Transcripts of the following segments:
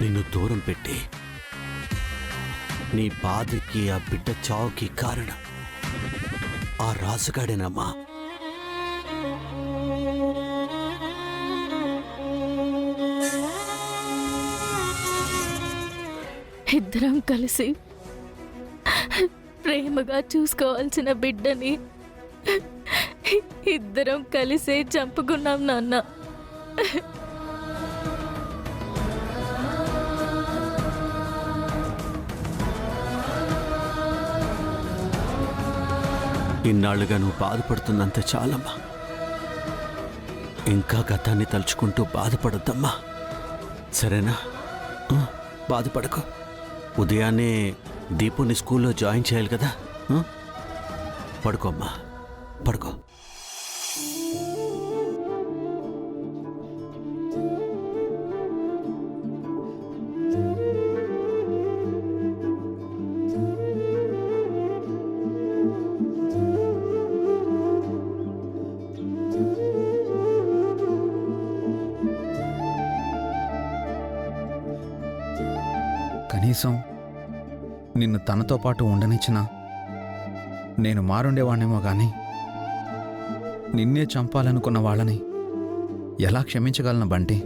నిన్ను దూరం పెట్టి నీ బాధకి ఆ బిడ్డ చావుకి కారణం ఆ రాజుగాడేనమ్మా. ఇద్దరం కలిసి ప్రేమగా చూసుకోవాల్సిన బిడ్డని ఇద్దరం కలిసే చంపుకున్నాం నాన్న. ఇన్నాళ్ళుగా నువ్వు బాధపడుతున్నంత చాలమ్మా. ఇంకా గతాన్ని తలుచుకుంటూ బాధపడొద్దమ్మా, సరేనా? బాధపడకు. ఉదయాన్నే దీపుని స్కూల్లో జాయిన్ చేయాలి కదా. పడుకోమ్మా, పడుకో. కనీసం నిన్ను తనతో పాటు ఉండనిచ్చినా నేను మారుండేవాణ్ణేమో గాని నిన్నే చంపాలనుకున్న వాళ్ళని ఎలా క్షమించగలను బంటి?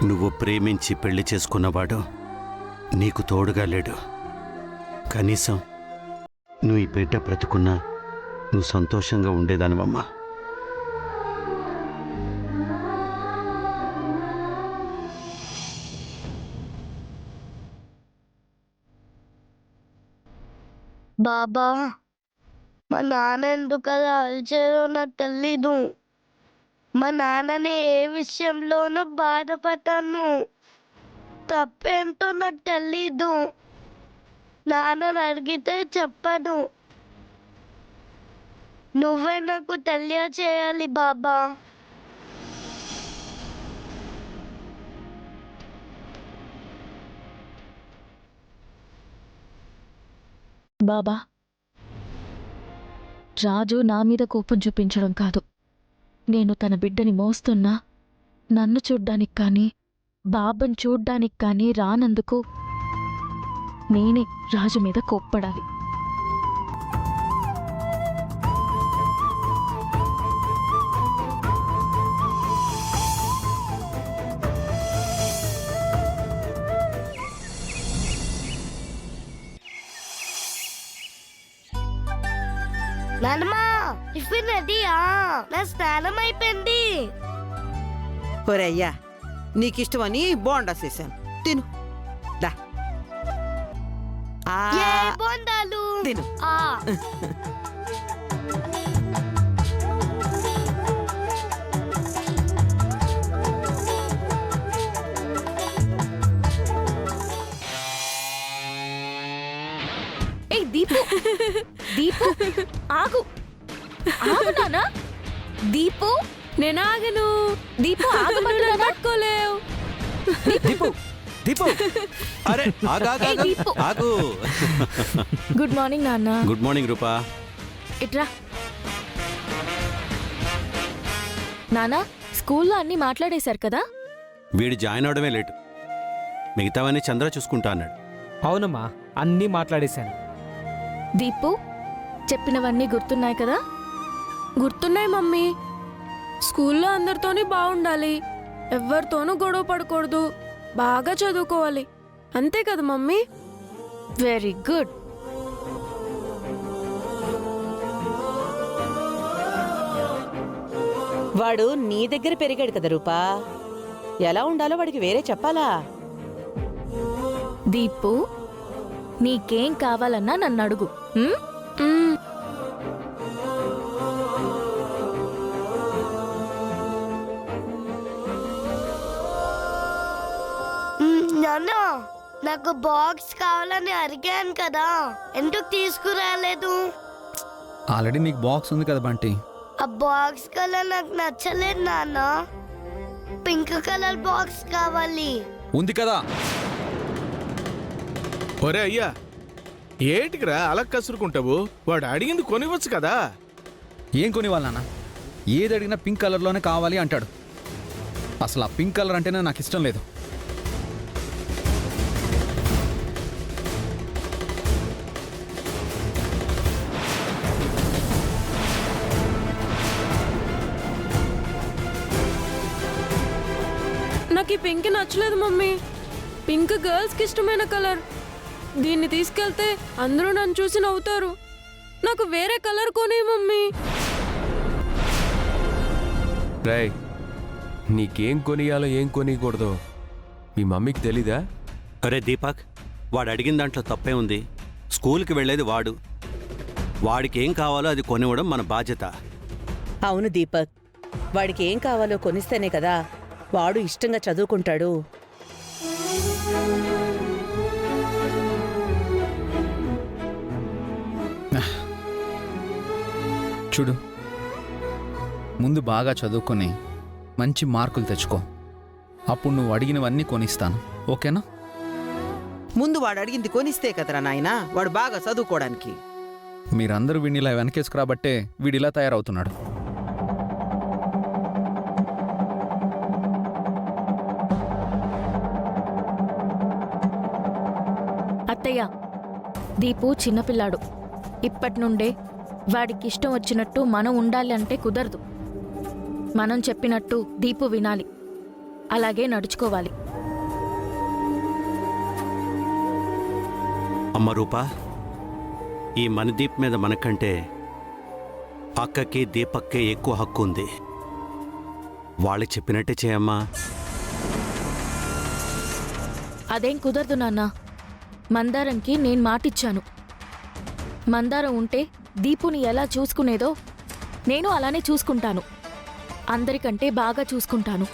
నువ్వు ప్రేమించి పెళ్లి చేసుకున్నవాడు నీకు తోడుగా లేడు. కనీసం నువ్వు ఈ బిడ్డ బ్రతుకున్నా నువ్వు సంతోషంగా ఉండేదానివమ్మా. బాబా, మా నాన్న ఎందుకు అలా అరిచారో నాకు తెలీదు. మా నాన్నని ఏ విషయంలోనూ బాధపడ్డాను. తప్పేంటో నాకు తెలీదు. నాన్నని అడిగితే చెప్పను. నువ్వే నాకు తెలియచేయాలి బాబా. బాబా, రాజు నా మీద కోపం చూపించడం కాదు, నేను తన బిడ్డని మోస్తున్నా నన్ను చూడ్డానికి కానీ బాబాని చూడ్డానికి కానీ రానందుకు నేనే రాజు మీద కోప్పడాలి. నాన్నమ్మా, టిఫిన్ రెడీయా? నా స్నానం అయిపోయింది. ఒరయ్యా, నీకిష్టమని బోండా చేశాను, తిను. దా ఏ బోండాలు తిను. ఏయ్ దీపు, దీపు ఆగు, ఆగు నానా. దీపు, నేను ఆగను. దీపు ఆగమంటున్నా, పట్టుకోలేవు. దీపు, దీపు, అరే ఆగు. గుడ్ మార్నింగ్ నాన్న. గుడ్ మార్నింగ్ రూపా. ఇట్రా నానా. స్కూల్లో అన్నీ మాట్లాడేశారు కదా? వీడు జాయిన్ అవడమే లేటు, మిగతావన్నీ చంద్ర చూసుకుంటా అన్నాడు. అవునమ్మా, అన్నీ మాట్లాడేశాను. దీపు, చెప్పినవన్నీ గుర్తున్నాయి కదా? గుర్తున్నాయి మమ్మీ. స్కూల్లో అందరితోని బాగుండాలి, ఎవరితోనూ గొడవ పడకూడదు, బాగా చదువుకోవాలి, అంతే కదా మమ్మీ? Very good. వాడు నీ దగ్గర పెరిగాడు కదా రూపా, ఎలా ఉండాలో వాడికి వేరే చెప్పాలా? దీపు, నీకేం కావాలన్నా నన్ను అడుగు. నాన్న, నాకు బాక్స్ కావాలని అడిగాను కదా, ఎందుకు తీసుకురాలేదు? ఆల్రెడీ నీకు బాక్స్ ఉంది కదా బంటి. ఆ బాక్స్ కలర్ నాకు నచ్చలేదు నాన్న. పింక్ కలర్ బాక్స్ కావాలి. ఉంది కదా. ఒరే అయ్యా, ఏటికిరా అలా కసురుకుంటావు? వాడు అడిగింది కొనివచ్చు కదా. ఏం కొనివ్వాలి నాన్న? ఏది అడిగినా పింక్ కలర్లోనే కావాలి అంటాడు. అసలు ఆ పింక్ కలర్ అంటేనే నాకు ఇష్టం లేదు. నాకు ఈ పింక్ నచ్చలేదు మమ్మీ. పింక్ గర్ల్స్కి ఇష్టమైన కలర్. దీన్ని తీసుకెళ్తే అందరూ నన్ను చూసి నవ్వుతారు. నాకు వేరే కలర్ కొనే మమ్మీ. రేయ్, నీకేం కొనియాలో ఏం కొనియకూడదో మీ మమ్మీకి తెలీదా? అరే దీపక్, వాడు అడిగిన దాంట్లో తప్పే ఉంది. స్కూల్కి వెళ్ళేది వాడు. వాడికి ఏం కావాలో అది కొనివ్వడం మన బాధ్యత. అవును దీపక్, వాడికి ఏం కావాలో కొనిస్తేనే కదా వాడు ఇష్టంగా చదువుకుంటాడు. చూడు, ముందు బాగా చదువుకొని మంచి మార్కులు తెచ్చుకో. అప్పుడు నువ్వు అడిగినవన్నీ కొనిస్తాను, ఓకేనా? ముందు వాడు అడిగింది కొనిస్తే కదరా నాయనా వాడు బాగా చదువుకోవడానికి. మీరందరూ వీడిని ఇలా వెనకేసుకురాబట్టే వీడిలా తయారవుతున్నాడు. అత్తయ్య, దీపు చిన్నపిల్లాడు. ఇప్పటి నుండే వాడికి ఇష్టం వచ్చినట్టు మనం ఉండాలి అంటే కుదరదు. మనం చెప్పినట్టు దీపు వినాలి, అలాగే నడుచుకోవాలి. అమ్మ రూపా, ఈ మణిదీప్ మీద మనకంటే అక్కకి దీపక్కే ఎక్కువ హక్కు ఉంది. వాళ్ళు చెప్పినట్టే చేయమ్మా. అదేం కుదరదు నాన్న. మందారంకి నేను మాటిచ్చాను. మందారం ఉంటే దీపుని ఎలా చూసుకునేదో నేను అలానే చూసుకుంటాను. అందరికంటే బాగా చూసుకుంటాను.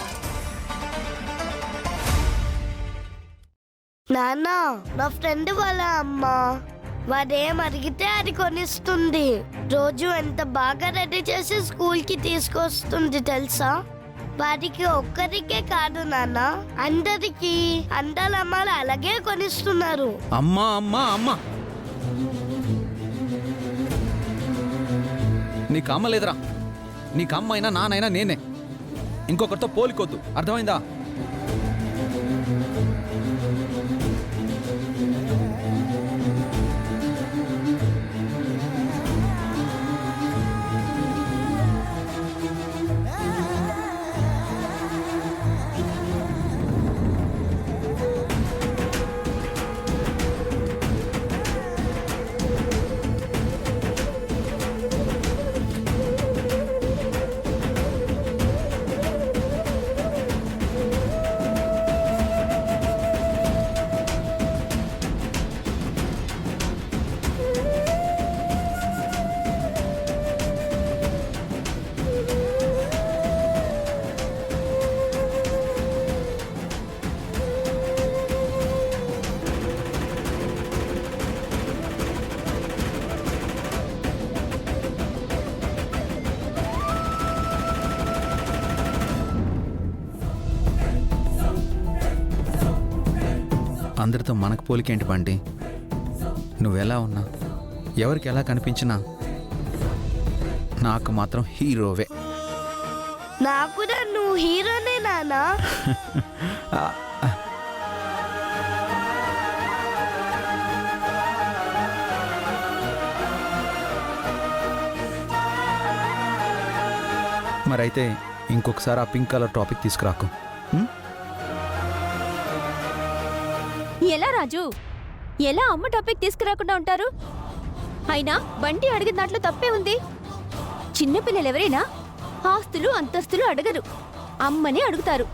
నాన్న, నా ఫ్రెండ్ వాళ్ళ అమ్మ వాడేం అడిగితే అది కొనిస్తుంది. రోజు ఎంత బాగా రెడీ చేసి స్కూల్కి తీసుకొస్తుంది తెలుసా? వాడికి ఒక్కరికే కాదు నాన్న, అందరికి అందరి అమ్మలు అలాగే కొనిస్తున్నారు. అమ్మా అమ్మా అమ్మా, నీకు అమ్మ లేదురా. నీకు అమ్మ అయినా నానైనా నేనే. ఇంకొకరితో పోలికొద్దు, అర్థమైందా? అందరితో మనకు పోలికేంటి బండి? నువ్వెలా ఉన్నా, ఎవరికి ఎలా కనిపించినా నాకు మాత్రం హీరోవే. నాకు నువ్వు హీరోనే నానా. మరైతే ఇంకొకసారి ఆ పింక్ కలర్ టాపిక్ తీసుకురాకు. ఎలా రాజు, ఎలా అమ్మ టాపిక్ తీసుకురాకుండా ఉంటారు? అయినా బంటి అడిగిన దాంట్లో తప్పే ఉంది. చిన్నపిల్లలు ఎవరైనా ఆస్తులు అంతస్తులు అడగరు, అమ్మనే అడుగుతారు.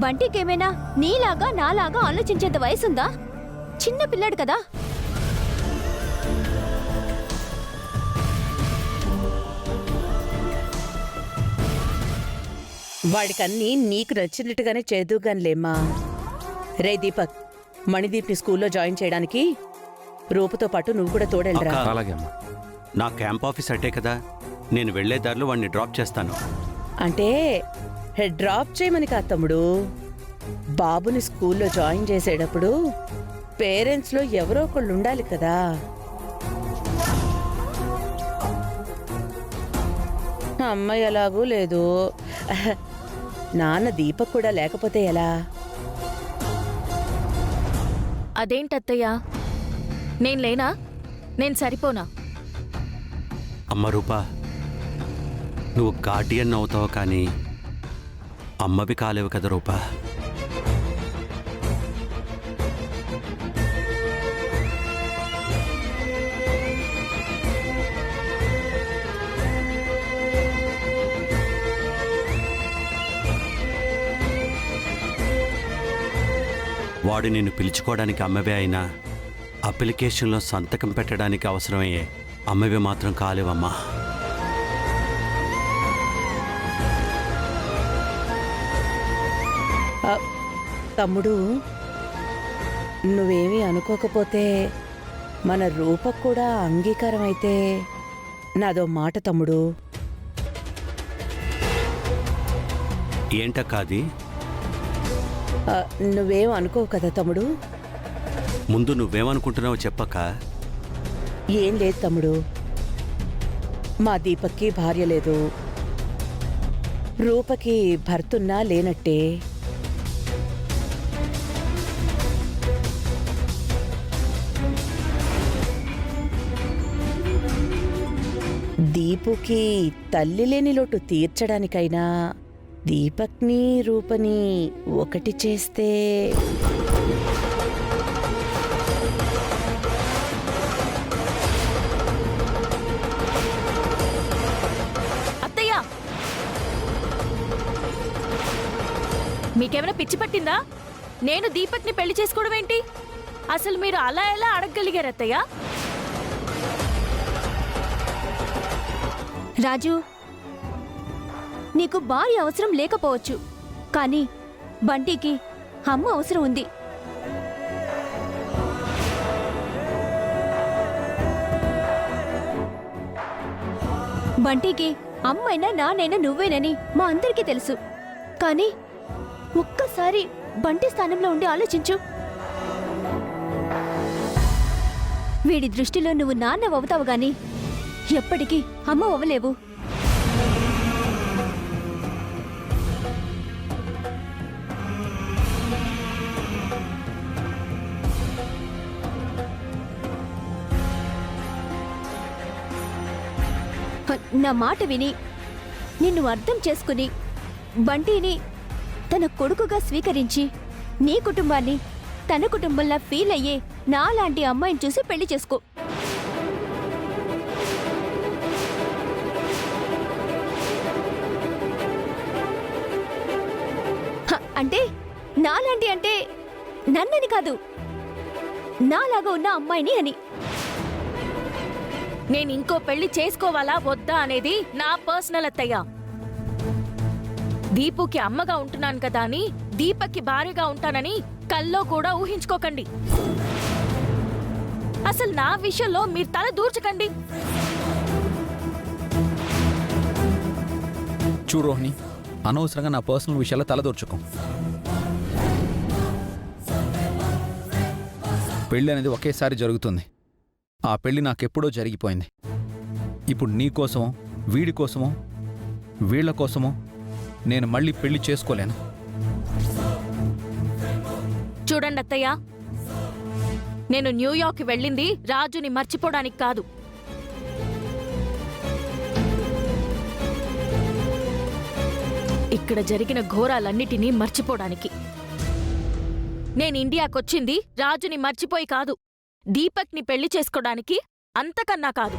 బంటికేమైనా నీలాగా నాలాగా ఆలోచించేంత వయసుందా? చిన్న పిల్లాడు కదా. వాడికన్నీ నీకు నచ్చినట్టుగానే చేదుగానిలేమ్మా. రే దీపక్, మణిదీప్ని స్కూల్లో జాయిన్ చేయడానికి రూపుతో పాటు నువ్వు కూడా తోడెళ్ళరా. అక్క. అలాగే అమ్మా. నా క్యాంప్ ఆఫీస్ అట్టే కదా, నేను వెళ్లే దారిలో వాడిని డ్రాప్ చేస్తాను. అంటే డ్రాప్ చేయమని కాదు తమ్ముడు, బాబుని స్కూల్లో జాయిన్ చేసేటప్పుడు పేరెంట్స్లో ఎవరో ఒకళ్ళు ఉండాలి కదా. అమ్మాయి ఎలాగూ లేదు, నాన్న దీపక్ కూడా లేకపోతే ఎలా? అదేంటత్తయ్యా, నేను లేనా? నేను సరిపోనా? అమ్మ రూపా, నువ్వు గార్డియన్ అవుతావు కానీ అమ్మవి కాలేవు కదా రూపా. వాడు నిన్ను పిలుచుకోవడానికి అమ్మవే అయినా అప్లికేషన్లో సంతకం పెట్టడానికి అవసరమయ్యే అమ్మవి మాత్రం కాలేవమ్మా. తమ్ముడు, నువ్వేమీ అనుకోకపోతే మన రూపకు కూడా అంగీకారం అయితే నాదో మాట తమ్ముడు. ఏంటక్క అది? నువ్వేం అనుకోవు కదా తమ్ముడు? ముందు నువ్వేమనుకుంటున్నావో చెప్పక్క. ఏం లేదు తమ్ముడు, మా దీపక్కి భార్య లేదు, రూపకి భర్తున్నా లేనట్టే. దీపుకి తల్లి లేని లోటు తీర్చడానికైనా దీపక్ని రూపని ఒకటి చేస్తే అత్తయ్యా, మీకేమైనా పిచ్చి పట్టిందా? నేను దీపక్ని పెళ్లి చేసుకోవడం ఏంటి? అసలు మీరు అలా ఎలా అడగగలిగారు అత్తయ్యా? రాజు, నీకు భార్య అవసరం లేకపోవచ్చు, కానీ బంటికి అమ్మ అవసరం ఉంది. బంటికి అమ్మైనా నాన్నైనా నువ్వేనని మా అందరికీ తెలుసు. కానీ ఒక్కసారి బంటి స్థానంలో ఉండి ఆలోచించు. వీడి దృష్టిలో నువ్వు నాన్నవవుతావు గాని ఎప్పటికీ అమ్మ అవ్వలేవు. నా మాట విని నిన్ను అర్థం చేసుకుని బంటిని తన కొడుకుగా స్వీకరించి నీ కుటుంబాన్ని తన కుటుంబంలా ఫీల్ అయ్యే నాలాంటి అమ్మాయిని చూసి పెళ్లి చేసుకో. అంటే నాలాంటి అంటే నన్నని కాదు, నాలాగా ఉన్న అమ్మాయిని అని. నేను ఇంకో పెళ్లి చేసుకోవాలా వద్దా అనేది నా పర్సనల్ అత్తయ్య. దీపుకి అమ్మగా ఉంటున్నాను కదా అని దీపక్కి భార్యగా ఉంటానని కల్లో కూడా ఊహించుకోకండి. అసలు నా విషయంలో మీరు తల దూర్చకండి. చూడు రోహిణి, అనవసరంగా నా పర్సనల్ విషయాల్లో తలదూర్చుకో. పెళ్ళి అనేది ఒకేసారి జరుగుతుంది. ఆ పెళ్ళి నాకెప్పుడో జరిగిపోయింది. ఇప్పుడు నీ కోసమో వీడి కోసమో వీళ్ల కోసమో నేను మళ్ళీ పెళ్లి చేసుకోలేను. చూడండి అత్తయ్య, నేను న్యూయార్క్ వెళ్ళింది రాజుని మర్చిపోవడానికి కాదు. ఇక్కడ జరిగిన ఘోరాలన్నిటినీ మర్చిపోవడానికి. నేను ఇండియాకొచ్చింది రాజుని మర్చిపోయి కాదు, దీపక్ని పెళ్లి చేసుకోవడానికి, అంతకన్నా కాదు.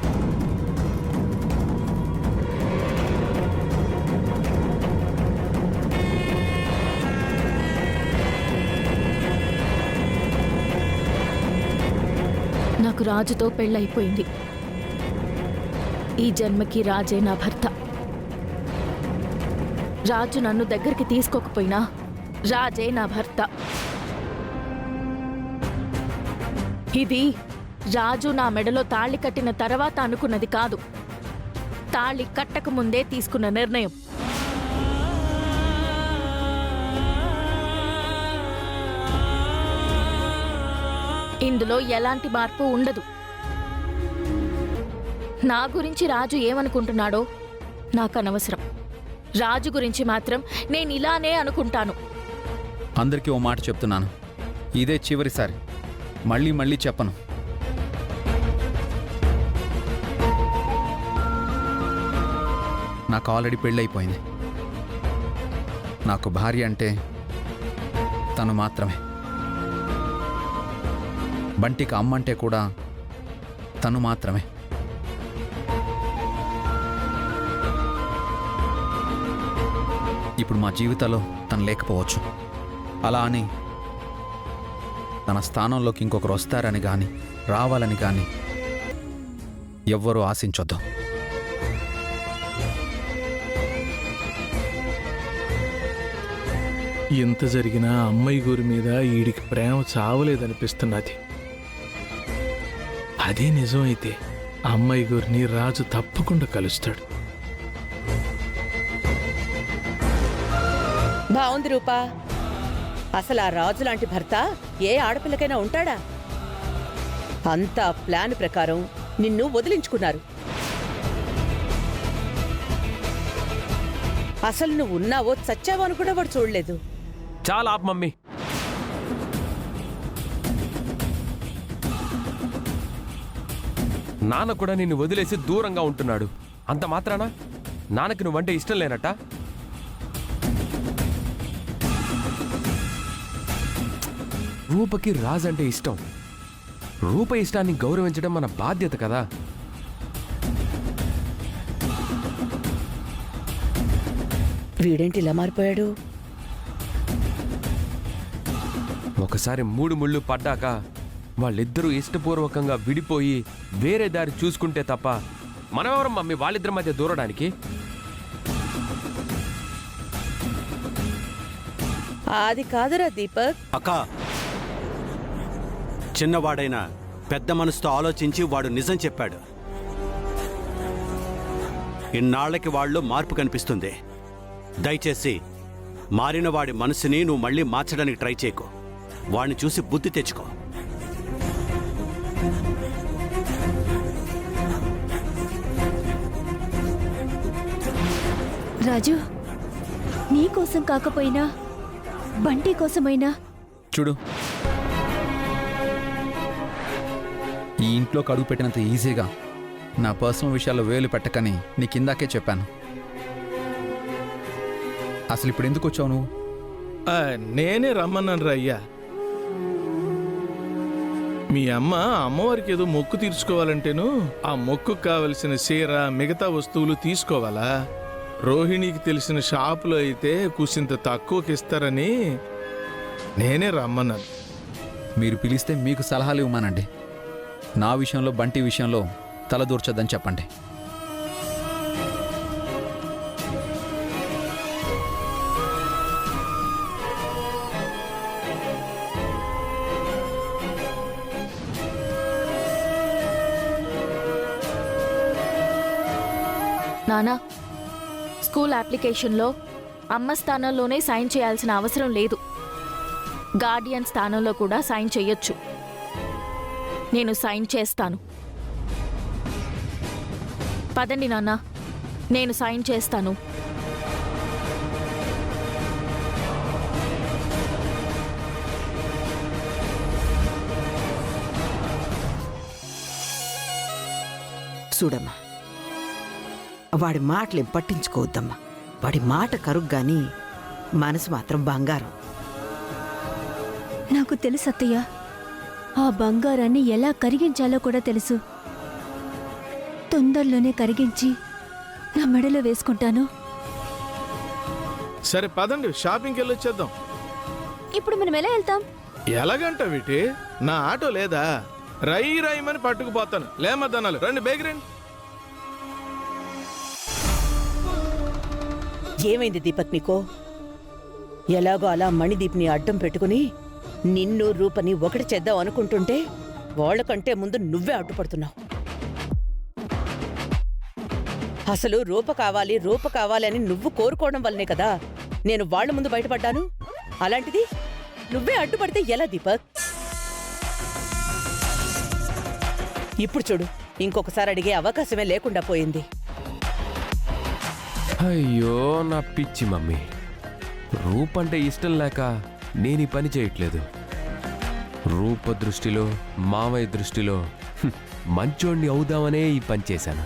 నాకు రాజుతో పెళ్ళైపోయింది. ఈ జన్మకి రాజే నా భర్త. రాజు నన్ను దగ్గరికి తీసుకోకపోయినా రాజే నా భర్త. ఇది రాజు నా మెడలో తాళి కట్టిన తర్వాత అనుకున్నది కాదు, తాళి కట్టక ముందే తీసుకున్న నిర్ణయం. ఇందులో ఎలాంటి మార్పు ఉండదు. నా గురించి రాజు ఏమనుకుంటున్నాడో నాకు అనవసరం. రాజు గురించి మాత్రం నేను ఇలానే అనుకుంటాను. అందరికీ ఓ మాట చెప్తున్నాను, ఇదే చివరిసారి, మళ్ళీ మళ్ళీ చెప్పను. నాకు ఆల్రెడీ పెళ్ళైపోయింది. నాకు భార్య అంటే తను మాత్రమే. బంటికి అమ్మంటే కూడా తను మాత్రమే. ఇప్పుడు మా జీవితాల్లో తను లేకపోవచ్చు. అలా అని తన స్థానంలోకి ఇంకొకరు వస్తారని కానీ రావాలని కానీ ఎవ్వరూ ఆశించొద్దు. ఎంత జరిగినా అమ్మాయి గురి మీద ఈడికి ప్రేమ చావలేదనిపిస్తున్నది. అదే నిజమైతే అమ్మాయి గురిని రాజు తప్పకుండా కలుస్తాడు. బావుంది రూపా. అసలు ఆ రాజు లాంటి భర్త ఏ ఆడపిల్లకైనా ఉంటాడా? అంతా ప్లాన్ ప్రకారం నిన్ను వదిలించుకున్నారు. అసలు నువ్వు ఉన్నావో చచ్చావో అని కూడా వాడు చూడలేదు. చాలా ఆప్ మమ్మీ. నాన్న కూడా నిన్ను వదిలేసి దూరంగా ఉంటున్నాడు. అంత మాత్రాన నాన్నకి నువ్వంటే ఇష్టం లేనట్ట? రూపకి రాజు అంటే ఇష్టం. రూప ఇష్టాన్ని గౌరవించడం మన బాధ్యత కదా. వీడేంటి ఇలా మారిపోయాడు? ఒకసారి 3 ముళ్ళు పడ్డాక వాళ్ళిద్దరూ ఇష్టపూర్వకంగా విడిపోయి వేరే దారి చూసుకుంటే తప్ప మనమెవరం మమ్మీ వాళ్ళిద్దరి మధ్య దూరడానికి? అది కాదురా దీపక్. అక్క, చిన్నవాడైనా పెద్ద మనసుతో ఆలోచించి వాడు నిజం చెప్పాడు. ఇన్నాళ్లకి వాళ్ళు మార్పు కనిపిస్తుంది. దయచేసి మారిన వాడి మనసుని నువ్వు మళ్ళీ మార్చడానికి ట్రై చేయకు. వాడిని చూసి బుద్ధి తెచ్చుకో. రాజు, నీ కోసం కాకపోయినా బంటి కోసమైనా చూడు, ఈ ఇంట్లోకి అడుగు పెట్టినంత ఈజీగా నా పర్సనల్ విషయాల్లో వేలు పెట్టకని నీకు ఇందాకే చెప్పాను. అసలు ఇప్పుడు ఎందుకు వచ్చావు నువ్వు? నేనే రమ్మన్నాను రా అయ్యా. మీ అమ్మవారికి ఏదో మొక్కు తీర్చుకోవాలంటేను ఆ మొక్కుకు కావలసిన చీర మిగతా వస్తువులు తీసుకోవాలా? రోహిణికి తెలిసిన షాపులో అయితే కుసింత తక్కువకి ఇస్తారని నేనే రమ్మన్నాను. మీరు పిలిస్తే మీకు సలహాలు ఇవ్వమానండి. నా విషయంలో బంటి విషయంలో తలదూర్చొద్దని చెప్పండి. నానా, స్కూల్ అప్లికేషన్లో అమ్మ స్థానంలోనే సైన్ చేయాల్సిన అవసరం లేదు. గార్డియన్ స్థానంలో కూడా సైన్ చేయొచ్చు. నేను సైన్ చేస్తాను. పదండి నాన్న, నేను సైన్ చేస్తాను. చూడమ్మా, వాడి మాటలేం పట్టించుకోవద్దమ్మా. వాడి మాట కరుగ్గాని మనసు మాత్రం బంగారం. నాకు తెలుసు అత్తయ్య. ఆ బంగారాన్ని ఎలా కరిగించాలో కూడా తెలుసు. తొందరలోనే కరిగించి నా మెడలో వేసుకుంటాను. సరే పదండి, షాపింగ్కి వెళ్ళొచ్చేద్దాం. ఇప్పుడు మనం ఎలా వెళ్తాం? ఎలాగంట వీటి? నా ఆటో లేదా? రాయమని పట్టుకుపోతాను. లేమద్దనాలు రండి, బేగిరండి. ఏమైంది దీపక్ నీకో? ఎలాగో అలా మణిదీప్ని అడ్డం పెట్టుకుని నిన్ను రూపని ఒకటి చేద్దాం అనుకుంటుంటే వాళ్ళకంటే ముందు నువ్వే అడ్డుపడుతున్నావు. అసలు రూప కావాలి అని నువ్వు కోరుకోవడం వల్లనే కదా నేను వాళ్ళ ముందు బయటపడ్డాను. అలాంటిది నువ్వే అడ్డుపడితే ఎలా దీపక్? ఇప్పుడు చూడు, ఇంకొకసారి అడిగే అవకాశమే లేకుండా పోయింది. అయ్యో నా పిచ్చి మమ్మీ, రూపంటే ఇష్టం లేక నేను ఈ పని చేయట్లేదు. రూప దృష్టిలో, మామయ్య దృష్టిలో మంచోణ్ణి అవుదామనే ఈ పని చేశాను.